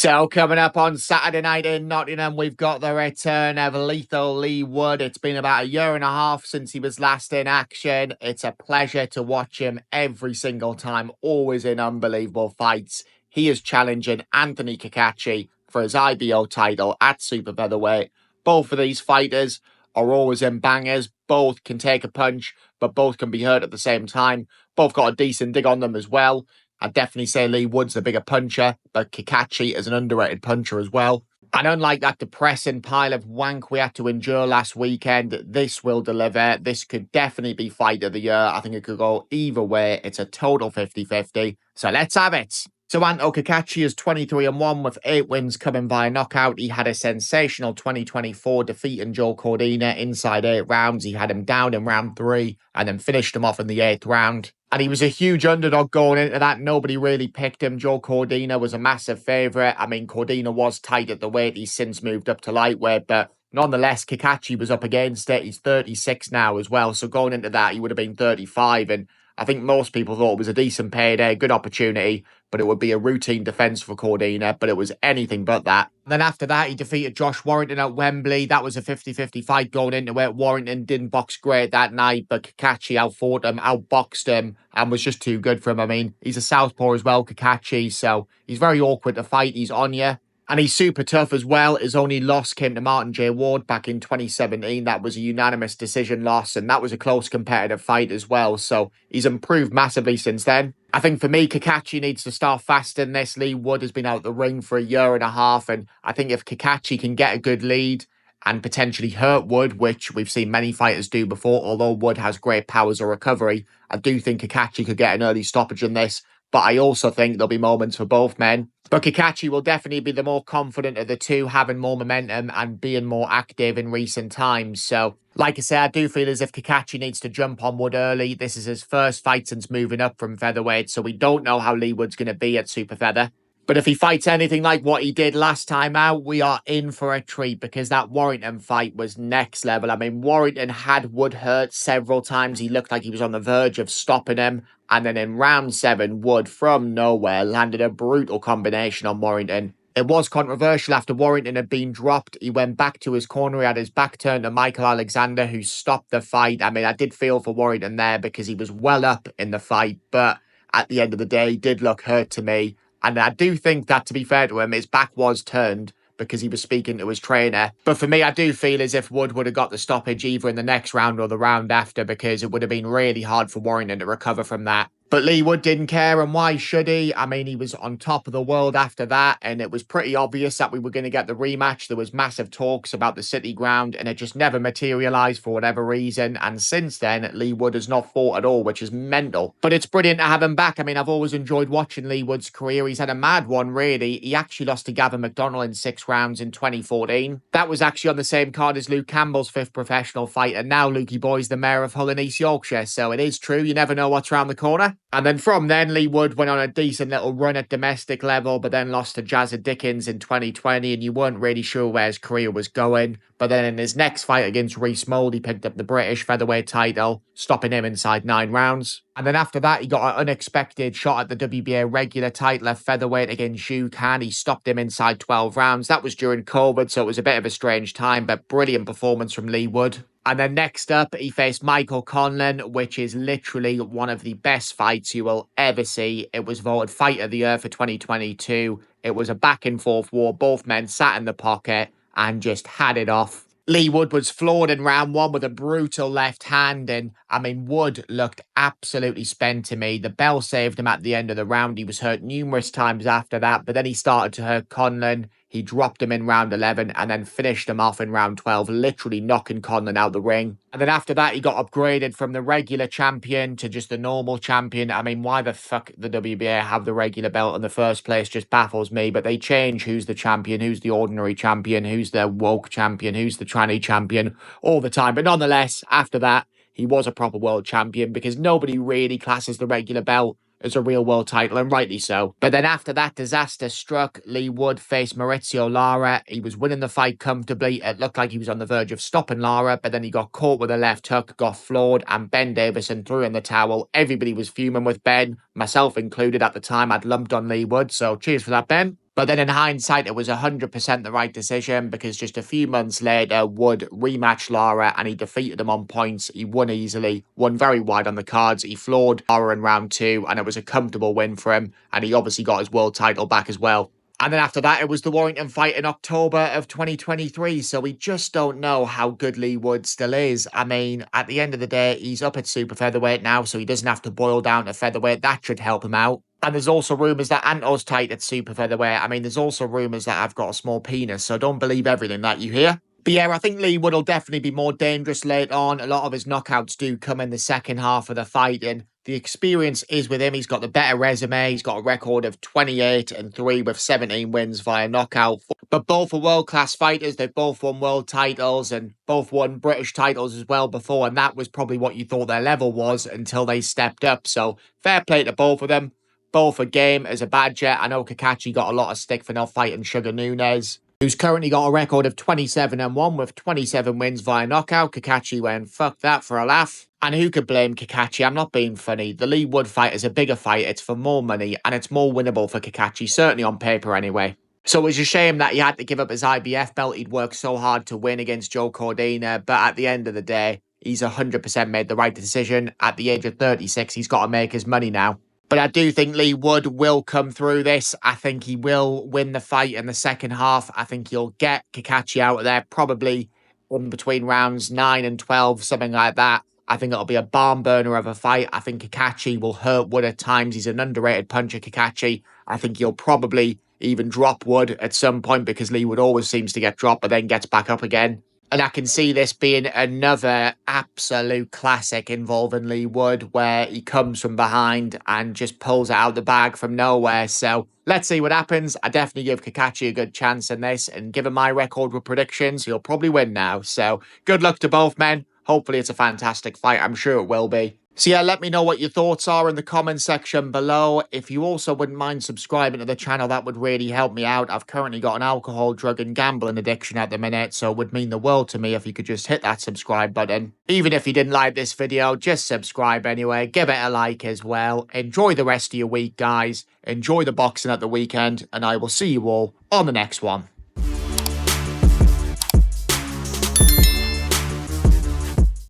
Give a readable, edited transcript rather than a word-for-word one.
So coming up on Saturday night in Nottingham, we've got the return of lethal Leigh Wood. It's been about a year and a half since he was last in action. It's a pleasure to watch him every single time, always in unbelievable fights. He is challenging Anthony Cacace for his IBO title at super featherweight. Both of these fighters are always in bangers. Both can take a punch, but both can be hurt at the same time. Both got a decent dig on them as well. I'd definitely say Leigh Wood's the bigger puncher, but Cacace is an underrated puncher as well. And unlike that depressing pile of wank we had to endure last weekend, this will deliver. This could definitely be fight of the year. I think it could go either way. It's a total 50-50. So let's have it. So Anto Cacace is 23-1 with 8 wins coming via knockout. He had a sensational 2024 defeat in Joe Cordina inside 8 rounds. He had him down in round 3 and then finished him off in the 8th round. And he was a huge underdog going into that. Nobody really picked him. Joe Cordina was a massive favourite. I mean, Cordina was tight at the weight. He's since moved up to lightweight, but nonetheless, Cacace was up against it. He's 36 now as well. So going into that, he would have been 35. And I think most people thought it was a decent payday, good opportunity, but it would be a routine defence for Cordina, but it was anything but that. Then after that, he defeated Josh Warrington at Wembley. That was a 50-50 fight going into it. Warrington didn't box great that night, but Cacace outfought him, outboxed him, and was just too good for him. I mean, he's a southpaw as well, Cacace, so he's very awkward to fight. He's on you. And he's super tough as well. His only loss came to Martin J. Ward back in 2017. That was a unanimous decision loss, and that was a close competitive fight as well. So he's improved massively since then. I think for me, Cacace needs to start fasting this. Leigh Wood has been out the ring for a year and a half, and I think if Cacace can get a good lead and potentially hurt Wood, which we've seen many fighters do before, although Wood has great powers of recovery, I do think Cacace could get an early stoppage in this. But I also think there'll be moments for both men. But Cacace will definitely be the more confident of the two, having more momentum and being more active in recent times. So, like I say, I do feel as if Cacace needs to jump on Wood early. This is his first fight since moving up from featherweight, so we don't know how Leigh Wood's going to be at super feather. But if he fights anything like what he did last time out, we are in for a treat, because that Warrington fight was next level. I mean, Warrington had Wood hurt several times. He looked like he was on the verge of stopping him. And then in round 7, Wood, from nowhere, landed a brutal combination on Warrington. It was controversial after Warrington had been dropped. He went back to his corner. He had his back turned to Michael Alexander, who stopped the fight. I mean, I did feel for Warrington there because he was well up in the fight. But at the end of the day, he did look hurt to me. And I do think that, to be fair to him, his back was turned because he was speaking to his trainer. But for me, I do feel as if Wood would have got the stoppage either in the next round or the round after, because it would have been really hard for Warrington to recover from that. But Leigh Wood didn't care, and why should he? I mean, he was on top of the world after that, and it was pretty obvious that we were going to get the rematch. There was massive talks about the City Ground, and it just never materialised for whatever reason. And since then, Leigh Wood has not fought at all, which is mental. But it's brilliant to have him back. I mean, I've always enjoyed watching Leigh Wood's career. He's had a mad one, really. He actually lost to Gavin McDonnell in 6 rounds in 2014. That was actually on the same card as Luke Campbell's 5th professional fight, and now Lukey Boy's the mayor of Hull in East Yorkshire. So it is true, you never know what's around the corner. And then from then, Leigh Wood went on a decent little run at domestic level, but then lost to Jazza Dickens in 2020, and you weren't really sure where his career was going. But then in his next fight against Reece Mould, he picked up the British featherweight title, stopping him inside 9 rounds. And then after that, he got an unexpected shot at the WBA regular title at featherweight against Zhu Khan. He stopped him inside 12 rounds. That was during COVID, so it was a bit of a strange time, but brilliant performance from Leigh Wood. And then next up, he faced Michael Conlan, which is literally one of the best fights you will ever see. It was voted Fight of the Year for 2022. It was a back-and-forth war. Both men sat in the pocket and just had it off. Leigh Wood was floored in round 1 with a brutal left hand, and I mean, Wood looked absolutely spent to me. The bell saved him at the end of the round. He was hurt numerous times after that, but then he started to hurt Conlan. He dropped him in round 11 and then finished him off in round 12, literally knocking Conlan out the ring. And then after that, he got upgraded from the regular champion to just the normal champion. I mean, why the fuck the WBA have the regular belt in the first place just baffles me. But they change who's the champion, who's the ordinary champion, who's the woke champion, who's the tranny champion all the time. But nonetheless, after that, he was a proper world champion, because nobody really classes the regular belt as a real world title, and rightly so. But then after that disaster struck, Leigh Wood faced Maurizio Lara. He was winning the fight comfortably. It looked like he was on the verge of stopping Lara, but then he got caught with a left hook, got floored, and Ben Davison threw in the towel. Everybody was fuming with Ben. myself included at the time, I'd lumped on Leigh Wood, so cheers for that, Ben. But then in hindsight, it was 100% the right decision because just a few months later, Wood rematched Lara and he defeated him on points. He won easily, won very wide on the cards. He floored Lara in round 2 and it was a comfortable win for him. And he obviously got his world title back as well. And then after that, it was the Warrington fight in October of 2023. So we just don't know how good Leigh Wood still is. I mean, at the end of the day, he's up at super featherweight now, so he doesn't have to boil down to featherweight. That should help him out. And there's also rumours that Anto's tight at super featherweight. I mean, there's also rumours that I've got a small penis, so don't believe everything that you hear. But yeah, I think Leigh Wood will definitely be more dangerous later on. A lot of his knockouts do come in the second half of the fight, and the experience is with him. He's got the better resume. He's got a record of 28-3 with 17 wins via knockout. But both are world-class fighters. They've both won world titles and both won British titles as well before, and that was probably what you thought their level was until they stepped up. So fair play to both of them. Both a game as a badger. I know Cacace got a lot of stick for not fighting Sugar Nunes, who's currently got a record of 27-1 with 27 wins via knockout. Cacace went, fuck that for a laugh. And who could blame Cacace? I'm not being funny. The Leigh Wood fight is a bigger fight. It's for more money and it's more winnable for Cacace, certainly on paper anyway. So it was a shame that he had to give up his IBF belt. He'd worked so hard to win against Joe Cordina, but at the end of the day, he's 100% made the right decision. At the age of 36, he's got to make his money now. But I do think Leigh Wood will come through this. I think he will win the fight in the second half. I think he'll get Cacace out of there, probably in between rounds 9 and 12, something like that. I think it'll be a barn burner of a fight. I think Cacace will hurt Wood at times. He's an underrated puncher, Cacace. I think he'll probably even drop Wood at some point because Leigh Wood always seems to get dropped but then gets back up again. And I can see this being another absolute classic involving Leigh Wood where he comes from behind and just pulls it out of the bag from nowhere. So let's see what happens. I definitely give Cacace a good chance in this. And given my record with predictions, he'll probably win now. So good luck to both men. Hopefully it's a fantastic fight. I'm sure it will be. So yeah, let me know what your thoughts are in the comment section below. If you also wouldn't mind subscribing to the channel, that would really help me out. I've currently got an alcohol, drug and gambling addiction at the minute, so it would mean the world to me if you could just hit that subscribe button. Even if you didn't like this video, just subscribe anyway. Give it a like as well. Enjoy the rest of your week, guys. Enjoy the boxing at the weekend, and I will see you all on the next one.